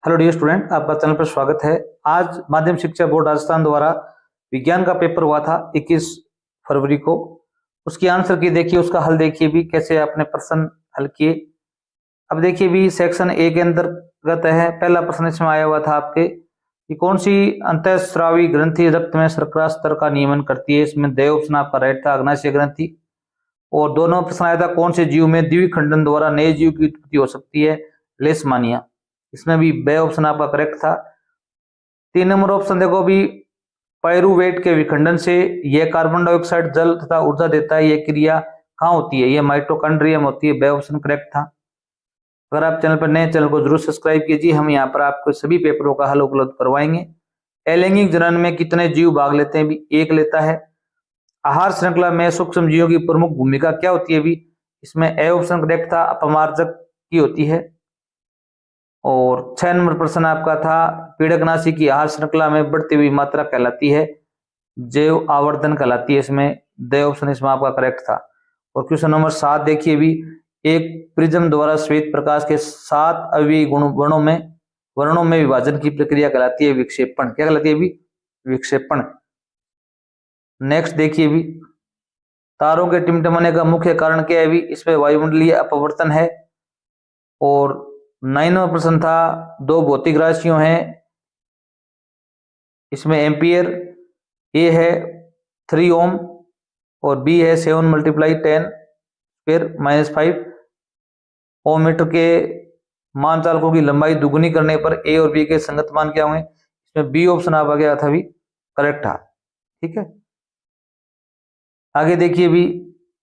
Hello dear student, आपका channel पर स्वागत है। आज माध्यमिक शिक्षा बोर्ड राजस्थान द्वारा विज्ञान का पेपर हुआ था 21 फरवरी को। उसकी आंसर की देखिए, उसका हल देखिए भी कैसे आपने प्रश्न हल किए। अब देखिए भी सेक्शन ए के अंतर्गत है। पहला प्रश्न इसमें आया हुआ था आपके कि कौन सी अंतःस्रावी ग्रंथि रक्त में शर्करा स्तर का नियमन करती है। इसमें द ऑप्शन आपका राइट था, अग्नाशय ग्रंथि। और दोनों प्रश्न आया था कौन से जीव में द्विखंडन द्वारा नए जीव की उत्पत्ति हो सकती है, लेशमानिया। इसमें भी बे ऑप्शन आपका करेक्ट था। 3 नंबर ऑप्शन देखो भी, पायरुवेट के विखंडन से यह कार्बन डाइऑक्साइड जल तथा ऊर्जा देता है। यह क्रिया कहाँ होती है, यह माइटोकॉन्ड्रिया में होती है। बे ऑप्शन करेक्ट था। अगर आप चैनल पर नए, चैनल को जरूर सब्सक्राइब कीजिए। हम यहाँ पर आपको सभी पेपरों का हल उपलब्ध करवाएंगे। अलैंगिक जनन में कितने जीव भाग लेते हैं भी, एक लेता है। आहार श्रृंखला में सूक्ष्म जीवों की प्रमुख भूमिका क्या होती है भी, इसमें ए ऑप्शन करेक्ट था, अपमार्जक की होती है। और 6 नंबर प्रश्न आपका था, पीड़कनाशी की आहार श्रृंखला में बढ़ती हुई मात्रा कहलाती है जैव आवर्धन कहलाती है। इसमें द ऑप्शन इसमें आपका करेक्ट था। और क्वेश्चन नंबर 7 देखिए भी, एक प्रिज्म द्वारा श्वेत प्रकाश के 7 अवयवी वर्णों में विभाजन की प्रक्रिया कहलाती है विक्षेपण। क्या कहलाती है भी, विक्षेपण। नेक्स्ट देखिए भी, तारों के टिमटिमाने का मुख्य कारण क्या है भी, इसमें वायुमंडलीय अपवर्तन है। और 9वां प्रश्न था, दो भौतिक राशियों हैं इसमें एम्पियर, ए है 3 ओम और बी है 7 × 10⁻⁻⁵ ओम मीटर के मान चालकों की लंबाई दुगुनी करने पर ए और बी के संगत मान क्या होंगे। इसमें बी ऑप्शन आप आ गया था भी करेक्ट था। ठीक है, आगे देखिए भी,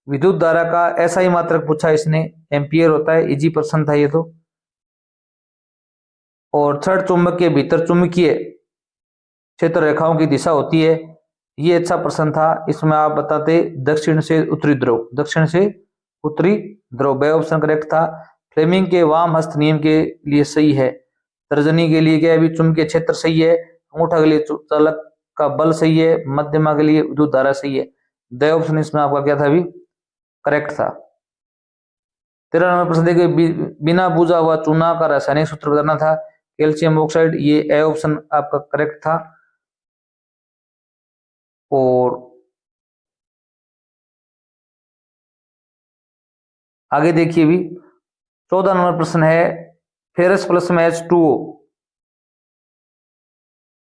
विद्युत धारा का ऐसा ही मात्रक पूछा इसने, एम्पियर होता है। इजी प्रश्न था ये तो। और छड़ चुंबक के भीतर चुंबकीय क्षेत्र रेखाओं की दिशा होती है। ये अच्छा प्रश्न था। इसमें आप बताते दक्षिण से उत्तरी ध्रुव, दक्षिण से उत्तरी ध्रुव। बे ऑप्शन करेक्ट था। फ्लेमिंग के वाम हस्त नियम के लिए सही है। तर्जनी के लिए क्या है भी, चुंबकीय क्षेत्र सही है। अंगूठा के लिए चालक का बल सही है। मध्यमा के लिए विद्युत धारा सही है। द ऑप्शन इसमें आपका क्या था भी करेक्ट था। 13 नंबर प्रश्न देखिए, बिना बुझा हुआ चूना का रासायनिक सूत्र बताना था। कैल्शियम ऑक्साइड, ये ए ऑप्शन आपका करेक्ट था। और आगे देखिए भी, 14 नंबर प्रश्न है, फेरस प्लस में H2O,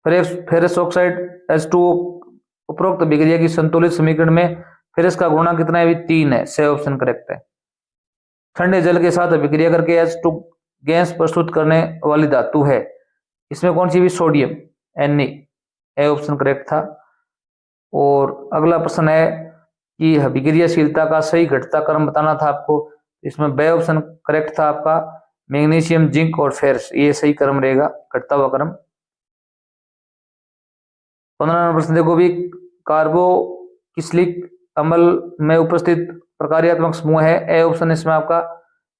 फेरस ऑक्साइड H2O उपरोक्त अभिक्रिया की संतुलित समीकरण में फेरस का गुणा कितना है, 3 है। से ऑप्शन करेक्ट है। ठंडे जल के साथ अभिक्रिया करके H2 गैस प्रस्तुत करने वाली धातु है। इसमें कौन सी भी, sodium, Na। A option correct था। और अगला प्रश्न है कि अभिक्रियाशीलता का सही घटता क्रम बताना था आपको। इसमें बे ऑप्शन करेक्ट था आपका, मैग्नीशियम, जिंक और फेरस, ये सही क्रम रहेगा, घटता हुआ क्रम। 15 नंबर प्रश्न देखो भी, कार्बोक्सिलिक अम्ल में उपस्थित प्रकार्यात्मक समूह है। ए ऑप्शन इसमें आपका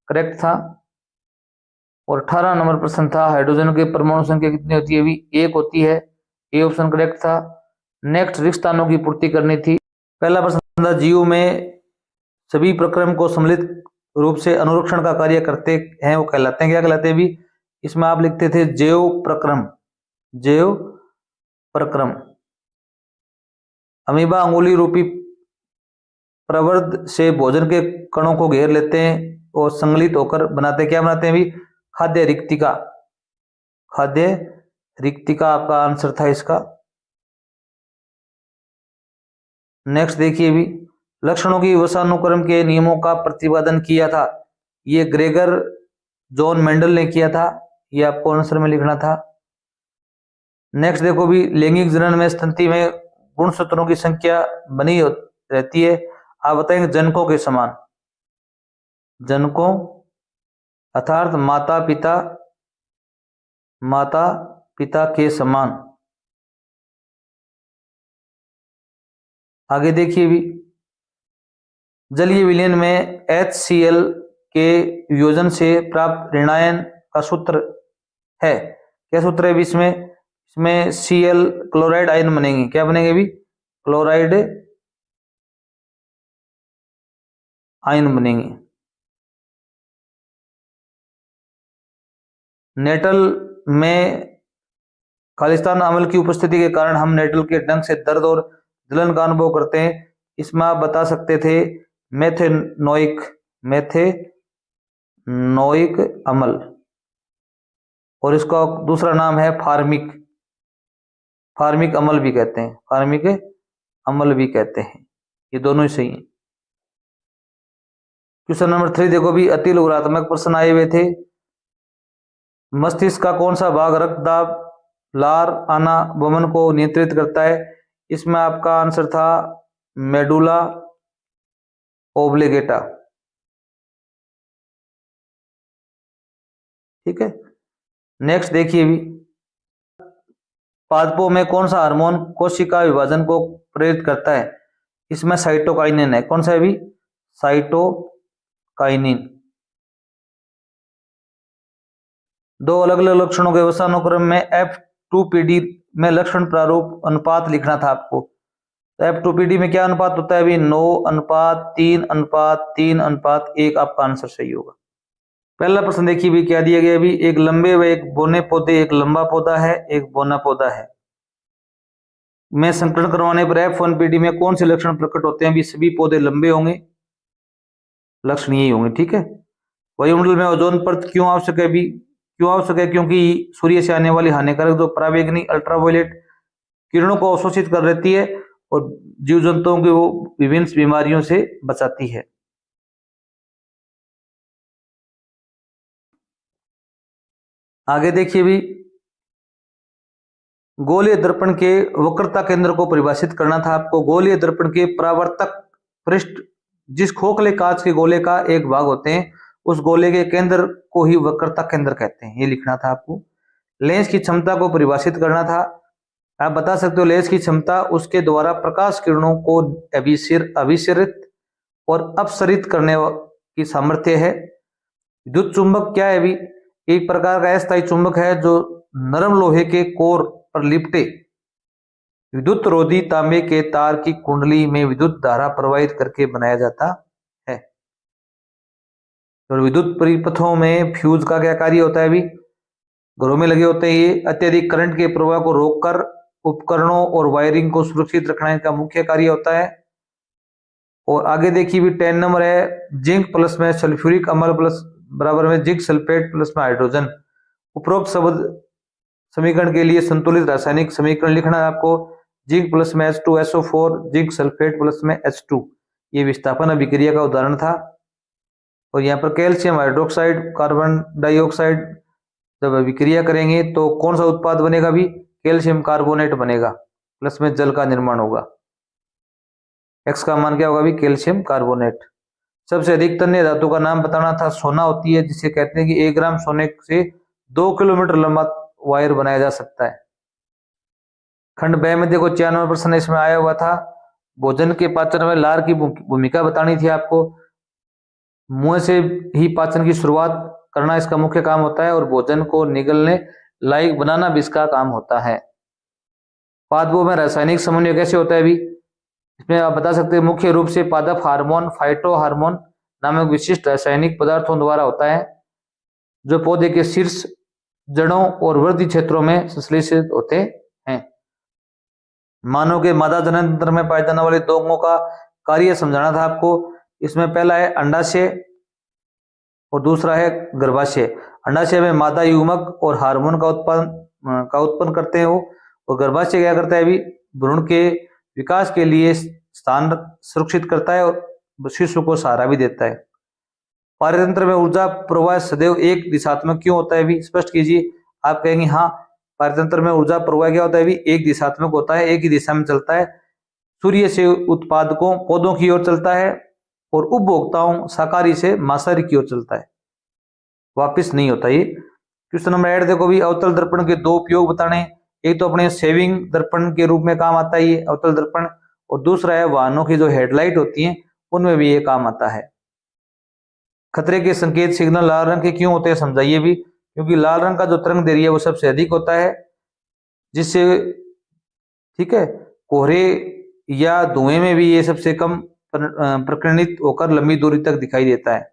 करेक्ट था। और 18 नंबर प्रश्न था, हाइड्रोजन के परमाणु संख्या कितनी होती है भी, 1 होती है। ए ऑप्शन करेक्ट था। नेक्स्ट रिक्त स्थानों की पूर्ति करनी थी। पहला प्रश्न था, जीव में सभी प्रक्रम को सम्मिलित रूप से अनुरक्षण का कार्य करते हैं, वो कहलाते हैं, क्या कहलाते हैं भी, इसमें आप लिखते थे जैव प्रक्रम, जैव प्रक्रम। अमीबा अंगुली रूपी प्रवर्ध से भोजन के कणों को घेर लेते हैं और संगलित होकर बनाते, क्या बनाते हैं भी, खाद्य रिक्तिका, खाद्य रिक्तिका आपका आंसर था इसका। नेक्स्ट देखिए भी, लक्षणों की वसानुक्रम के नियमों का प्रतिपादन किया था। ये ग्रेगर जॉन मेंडल ने किया था। ये आपको आंसर में लिखना था। नेक्स्ट देखो भी, लैंगिक जनन में स्तंति में गुणसूत्रों की संख्या बनी रहती है। आप बताएंगे जनकों के समान, जनकों अर्थात माता पिता के समान। आगे देखिए भी, जलीय विलयन में HCl के वियोजन से प्राप्त ऋणायन का सूत्र है। क्या सूत्र है भी इसमें Cl क्लोराइड आयन बनेंगे। क्या बनेंगे भी, क्लोराइड आयन बनेंगे। में खालिस्तान अम्ल की उपस्थिति के कारण हम नेटल के डंक से दर्द और जलन का अनुभव करते हैं। इसमें आप बता सकते थे मेथेनोइक अम्ल, और इसका दूसरा नाम है फार्मिक अम्ल भी कहते हैं, ये दोनों ही सही हैं। क्वेश्चन नंबर 3 देखो भी, अति लोगात्मक प्रश्न आए हुए थे। मस्तिष्क का कौन सा भाग रक्तदाब, लार, आना, वमन को नियंत्रित करता है? इसमें आपका आंसर था मेडुला ओब्लिगेटा। ठीक है, नेक्स्ट देखिए भी, पादपों में कौन सा हार्मोन कोशिका विभाजन को प्रेरित करता है? इसमें साइटोकाइनिन है। कौन सा है भी? साइटोकाइनिन। दो अलग अलग लक्षणों के वसानुक्रम में F2PD में लक्षण प्रारूप अनुपात लिखना था आपको। तो F2PD में क्या अनुपात होता है अभी? 9:3:3:1 आपका आंसर सही होगा। पहला प्रश्न देखिए भी, क्या दिया गया अभी? एक लंबे व एक बोने पौधे, एक लंबा पौधा है, एक बोना पौधा है, में संकरण करवाने पर F1PD में कौन से लक्षण प्रकट होते हैं? भी सभी पौधे लंबे होंगे, लक्षण यही होंगे। ठीक है, वायुमंडल में ओजोन परत क्यों आवश्यक है? भी क्यों आवश्यक है? क्योंकि सूर्य से आने वाली हानिकारक जो पराबैंगनी अल्ट्रावायलेट किरणों को अवशोषित कर लेती है और जीव जंतुओं की वो विभिन्न बीमारियों से बचाती है। आगे देखिए भी, गोलीय दर्पण के वक्रता केंद्र को परिभाषित करना था आपको। गोलीय दर्पण के परावर्तक पृष्ठ जिस खोखले कांच के गोले का एक भाग होते हैं, उस गोले के केंद्र को ही वक्रता केंद्र कहते हैं, ये लिखना था आपको। लेंस की क्षमता को परिभाषित करना था। आप बता सकते हो लेंस की क्षमता उसके द्वारा प्रकाश किरणों को अभिसरित और अपसरित करने की सामर्थ्य है। विद्युत चुंबक क्या है? भी एक प्रकार का अस्थायी चुंबक है जो नरम लोहे के कोर पर लिपटे विद्युत रोधी तांबे के तार की कुंडली में विद्युत धारा प्रवाहित करके बनाया जाता है। और विद्युत परिपथों में फ्यूज का क्या कार्य होता है? भी घरों में लगे होते हैं। ये अत्यधिक करंट के प्रवाह को रोककर उपकरणों और वायरिंग को सुरक्षित रखना इनका मुख्य कार्य होता है। और आगे देखिए भी 10 नंबर है, जिंक प्लस में सल्फ्यूरिक अम्ल प्लस बराबर में जिंक सल्फेट प्लस में हाइड्रोजन। उपरोक्त शब्द समीकरण के लिए संतुलित रासायनिक समीकरण लिखना है आपको। जिंक प्लस में H2SO4, जिंक सल्फेट प्लस में H2, ये विस्थापन अभिक्रिया का उदाहरण था। और यहाँ पर कैल्शियम हाइड्रोक्साइड, कार्बन डाइऑक्साइड जब अभिक्रिया करेंगे तो कौन सा उत्पाद बनेगा? भी कैल्शियम कार्बोनेट बनेगा, प्लस में जल का निर्माण होगा। एक्स का मान क्या होगा? भी कैल्शियम कार्बोनेट। सबसे अधिक तन्य धातु का नाम बताना था। सोना होती है, जिसे कहते हैं कि 1 ग्राम सोने से 2 किलोमीटर लंबा वायर बनाया जा सकता है। खंड ब में देखो 4 नंबर प्रश्न इसमें आया हुआ था। भोजन के पाचन में लार की भूमिका बतानी थी आपको। मुंह से ही पाचन की शुरुआत करना इसका मुख्य काम होता है और भोजन को निगलने लायक बनाना भी इसका काम होता है। पादपों में रासायनिक समन्वय कैसे होता है? भी इसमें आप बता सकते हैं मुख्य रूप से पादप हार्मोन, फाइटो हार्मोन नामक विशिष्ट रासायनिक पदार्थों द्वारा होता है, जो पौधे के शीर्ष, जड़ों और वृद्धि क्षेत्रों में संश्लेषित होते हैं। मानव के मादा जनन तंत्र में पाए जाने वाले 2 अंगों का कार्य समझाना था आपको। इसमें पहला है अंडाशय और दूसरा है गर्भाशय। अंडाशय में मादा युग्मक और हार्मोन का उत्पन्न करते हैं वो, और गर्भाशय क्या करता है? भी भ्रूण के विकास के लिए स्थान सुरक्षित करता है और शिशु को सहारा भी देता है। पारतंत्र में ऊर्जा प्रवाह सदैव एक दिशात्मक क्यों होता है? भी स्पष्ट कीजिए। आप कहेंगे हाँ, पारतंत्र में ऊर्जा प्रवाह क्या होता है? भी एक दिशात्मक होता है, एक ही दिशा में चलता है। सूर्य से उत्पादकों पौधों की ओर चलता है और उपभोक्ताओं शाकाहारी से मांसाहारी की ओर चलता है, वापिस नहीं होता। ये क्वेश्चन नंबर 8 देखो भी, अवतल दर्पण के 2 उपयोग बताने। एक तो अपने सेविंग दर्पण के रूप में काम आता है ये अवतल दर्पण, और दूसरा है वाहनों की जो हेडलाइट होती हैं उनमें भी ये काम आता है। खतरे के संकेत सिग्नल लाल रंग के क्यों होते हैं समझाइए भी। क्योंकि लाल रंग का जो तरंग दैर्घ्य है वो सबसे अधिक होता है, जिससे ठीक है कोहरे या धुएं में भी ये सबसे कम प्रकीर्णित होकर लंबी दूरी तक दिखाई देता है।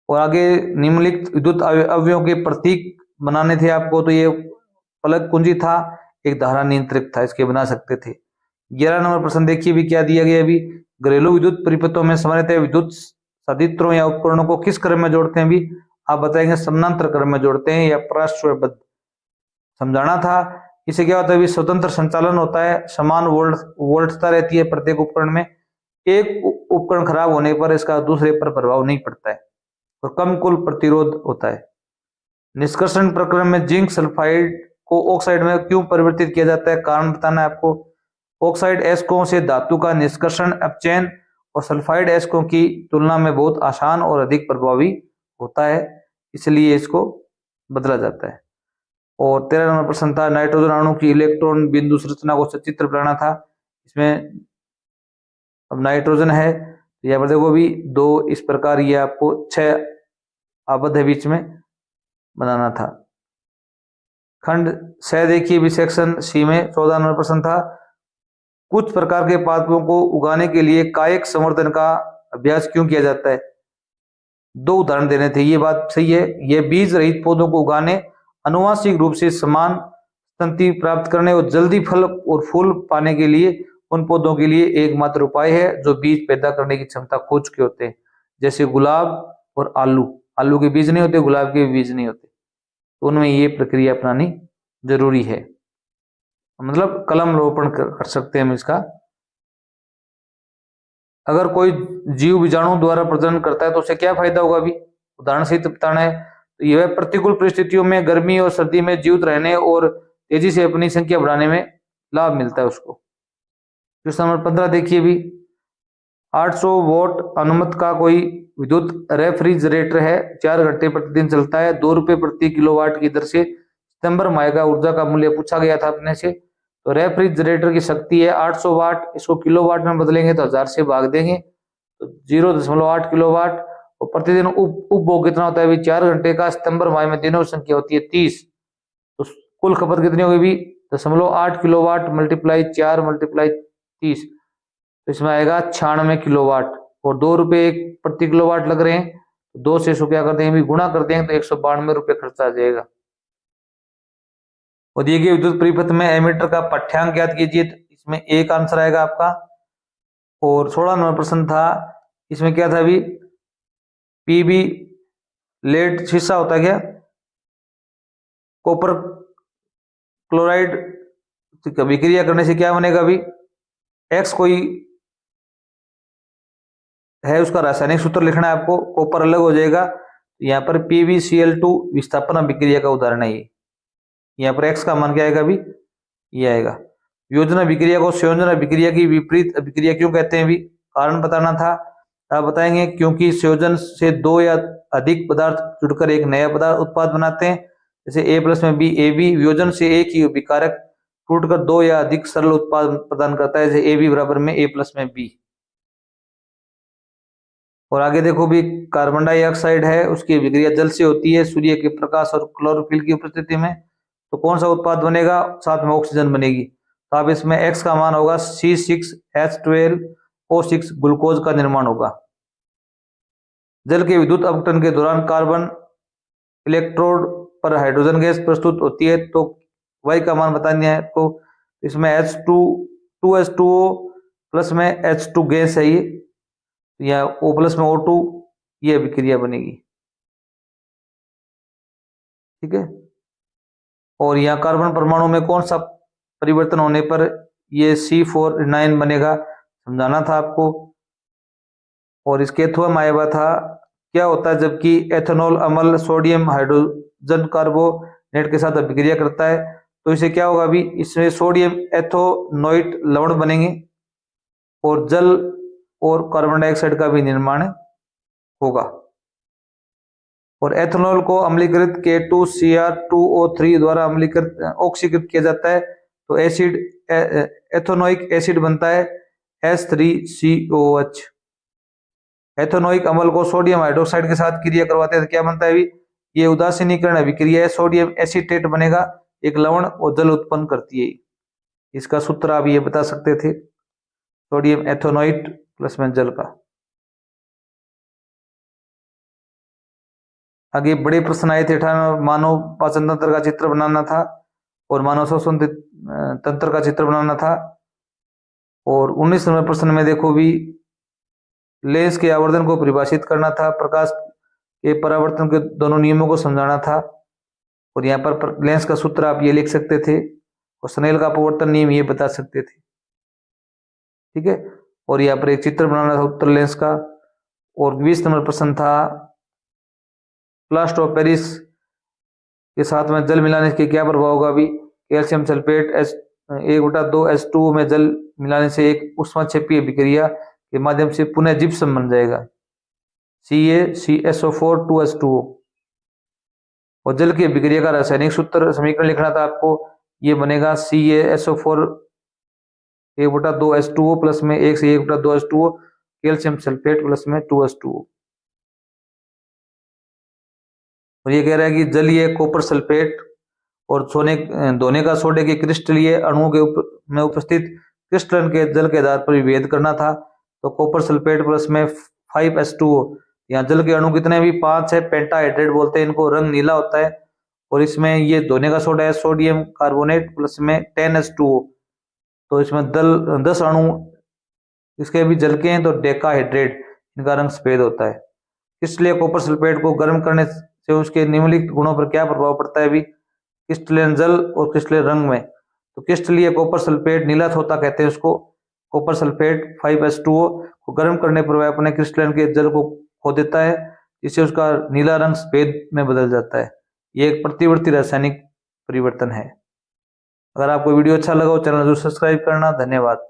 और आगे निम्नलिखित विद्युत अवयवों के प्रतीक बनाने थे आपको तो ये फलक कुंजी था, एक धारा नियंत्रक था, इसके बना सकते थे। 11 नंबर प्रश्न देखिए भी क्या दिया गया अभी, घरेलू विद्युत परिपथों में सामान्यतः विद्युत संयंत्रों या उपकरणों को किस क्रम में जोड़ते हैं भी, आप बताएंगे समानांतर क्रम में जोड़ते हैं या पार्श्वबद्ध, समझाना था। इसे क्या होता है भी स्वतंत्र संचालन होता है, समान वोल्टता रहती है प्रत्येक उपकरण में, एक उपकरण खराब होने पर इसका दूसरे पर प्रभाव नहीं पड़ता है और कम कुल प्रतिरोध होता है। निष्कर्षण प्रक्रम में जिंक सल्फाइड को ऑक्साइड में क्यों परिवर्तित किया जाता है, कारण बताना है आपको। ऑक्साइड एस्कों से धातु का निष्कर्षण अपचयन और सल्फाइड एस्कों की तुलना में बहुत आसान और अधिक प्रभावी होता है, इसलिए इसको बदला जाता है। और 13 नंबर प्रश्न था, नाइट्रोजन अणु की इलेक्ट्रॉन बिंदु संरचना को सचित्र बनाना था। इसमें अब नाइट्रोजन है, यहाँ पर देखो भी 2 इस प्रकार, ये आपको 6 आबद्ध है बीच में बनाना था। खंड 6 देखिए भी सेक्शन सी में 14 नंबर प्रश्न था, कुछ प्रकार के पादपों को उगाने के लिए कायिक संवर्धन का अभ्यास क्यों किया जाता है। 2 उदाहरण देने थे, ये बात सही है। ये बीज रहित पौधों को उगाने, अनुवांशिक रूप से समान तंतु प्राप्त करने और जल्दी फल और फूल पाने के लिए उन पौधों के लिए एकमात्र उपाय है जो बीज पैदा करने की क्षमता खो चुके होते हैं, जैसे गुलाब और आलू। आलू के बीज नहीं होते, गुलाब के बीज नहीं होते, तो उनमें ये प्रक्रिया अपनानी जरूरी है, मतलब कलम रोपण कर सकते हैं हम इसका। अगर कोई जीव बीजाणु द्वारा प्रजनन करता है तो उसे क्या फायदा होगा भी, उदाहरण सहित बताना है। तो यह प्रतिकूल परिस्थितियों में गर्मी और सर्दी में जीवित रहने और तेजी से अपनी संख्या बढ़ाने में लाभ मिलता है उसको। क्वेश्चन नंबर 15 देखिए भी, 800 वोल्ट अनुमत का कोई विद्युत रेफ्रिजरेटर है, 4 घंटे प्रतिदिन चलता है, 2 रुपए प्रति किलोवाट की दर से सितंबर माह का ऊर्जा का मूल्य पूछा गया था अपने से। तो रेफ्रिजरेटर की शक्ति है 800 वाट, इसको किलोवाट में बदलेंगे तो 1000 से भाग देंगे तो 0.8 किलोवाट, और प्रतिदिन उपभोग कितना होता है भी 4 घंटे का, सितंबर माह में दिनों की संख्या होती है 30, तो कुल खपत कितनी होगी भी 0.8 किलोवाट मल्टीप्लाई 4 मल्टीप्लाई 30, तो इसमें आएगा 96 किलोवाट, और 2 रुपए प्रति किलोवाट लग रहे हैं, तो 2 से इसको क्या कर देंगे भी गुणा कर देंगे तो 192 रुपये खर्चा आ जाएगा। और दिए गए विद्युत परिपथ में एमीटर का पाठ्यांक ज्ञात कीजिए, तो इसमें एक आंसर आएगा आपका। और 16 नंबर प्रश्न था, इसमें क्या था भी, पीबी लेड शीशा होता है क्या, कॉपर क्लोराइड विक्रिया करने से क्या बनेगा भी, एक्स कोई है उसका रासायनिक सूत्र लिखना है आपको, कॉपर अलग हो जाएगा, यहाँ पर PbCl2 विस्थापन अभिक्रिया का उदाहरण है ये। यहाँ पर x का मान क्या आएगा भी, ये आएगा। योजना अभिक्रिया को संयोजन अभिक्रिया की विपरीत अभिक्रिया क्यों कहते हैं भी, कारण बताना था। आप बताएंगे क्योंकि संयोजन से 2 या अधिक पदार्थ जुड़कर एक नया पदार्थ उत्पाद बनाते हैं, जैसे A प्लस में B AB। वियोजन से एक ही विकारक टूटकर 2 या अधिक सरल उत्पाद प्रदान करता है, जैसे AB बराबर में A प्लस में B। और आगे देखो भी, कार्बन डाइऑक्साइड है, उसकी अभिक्रिया जल से होती है सूर्य के प्रकाश और क्लोरोफिल की उपस्थिति में, तो कौन सा उत्पाद बनेगा, साथ में ऑक्सीजन बनेगी। तो अब इसमें x का मान होगा C6H12O6, ग्लूकोज का निर्माण होगा। जल के विद्युत अपघटन के दौरान कार्बन इलेक्ट्रोड पर हाइड्रोजन गैस प्रस्तुत होती है, तो y का मान बताना है आपको। इसमें H2O प्लस में H2 गैस है ये, या O प्लस में O2, ये अभिक्रिया बनेगी, ठीक है। और यहाँ कार्बन परमाणु में कौन सा परिवर्तन होने पर ये C4 बनेगा, समझाना था आपको। और इसके अथवा मायबा था, क्या होता है जबकि एथेनॉल अम्ल सोडियम हाइड्रोजन कार्बोनेट के साथ अभिक्रिया करता है, तो इसे क्या होगा भी, इसमें सोडियम एथोनोइट लवण बनेंगे और जल और कार्बन डाइऑक्साइड का भी निर्माण होगा। और एथेनॉल को अम्लीकृत K2Cr2O3 द्वारा अम्लीकृत ऑक्सीकृत किया जाता है, तो एसिड एथेनोइक एसिड बनता है H3COH। एथेनोइक अम्ल को सोडियम हाइड्रोक्साइड के साथ क्रिया करवाते हैं तो क्या बनता है भी, ये उदासीनीकरण अभिक्रिया है, सोडियम एसीटेट बनेगा, एक लवण और जल उत्पन्न करती है। इसका सूत्र आप ये बता सकते थे, सोडियम एथेनोइट प्लस में जल का। आगे बड़े प्रश्न आए थे। 98 मानव पाचन तंत्र का चित्र बनाना था और मानव श्वसन तंत्र का चित्र बनाना था। और 19 नंबर प्रश्न में देखो भी लेंस के आवर्धन को परिभाषित करना था, प्रकाश के परावर्तन के दोनों नियमों को समझाना था। और यहाँ पर लेंस का सूत्र आप ये लिख सकते थे और स्नेल का अपवर्तन नियम ये बता सकते थे। ठीक है, और यहाँ पर एक चित्र बनाना था उत्तर लेंस का। और 20 नंबर प्रश्न था प्लास्टर ऑफ पेरिस के साथ में जल मिलाने के क्या प्रभाव होगा। भी कैल्शियम सल्फेट H1/2H2O में जल मिलाने से एक ऊष्माक्षेपीय अभिक्रिया के माध्यम से पुनः जिप्सम बन जाएगा, CaCSO4 2H2O। और जल की अभिक्रिया का रासायनिक सूत्र समीकरण लिखना था आपको, ये बनेगा CaSO4 1/2H2O प्लस में 1 से 1/2H2O कैल्शियम सल्फेट प्लस में 2H2O। और ये कह रहा है कि जलीय कॉपर सल्फेट और धोने का सोडे के क्रिस्टलीय अणुओं के में उपस्थित क्रिस्टलन के जल के आधार पर विभेद करना था। तो कॉपर सल्फेट प्लस में 5H2O, यहाँ जल के अणु कितने भी 5 है, पेंटाहाइड्रेट बोलते हैं इनको, रंग नीला होता है। और इसमें ये धोने का सोडा है सोडियम कार्बोनेट प्लस में 10H2O, तो इसमें 10 अणु इसके भी जल के हैं, तो डेकाहाइड्रेट, इनका रंग सफेद होता है। इसलिए कॉपर सल्फेट को गर्म करने से उसके निम्नलिखित गुणों पर क्या प्रभाव पड़ता है भी क्रिस्टलीय जल और क्रिस्टलीय रंग में। तो क्रिस्टलीय कॉपर सल्फेट नीला होता कहते हैं उसको, कॉपर सल्फेट 5H2O को गर्म करने पर वह अपने क्रिस्टलन के जल को खो देता है, जिससे उसका नीला रंग सफेद में बदल जाता है। ये एक प्रतिवर्ती रासायनिक परिवर्तन है। अगर आपको वीडियो अच्छा लगा हो चैनल जरूर सब्सक्राइब करना। धन्यवाद।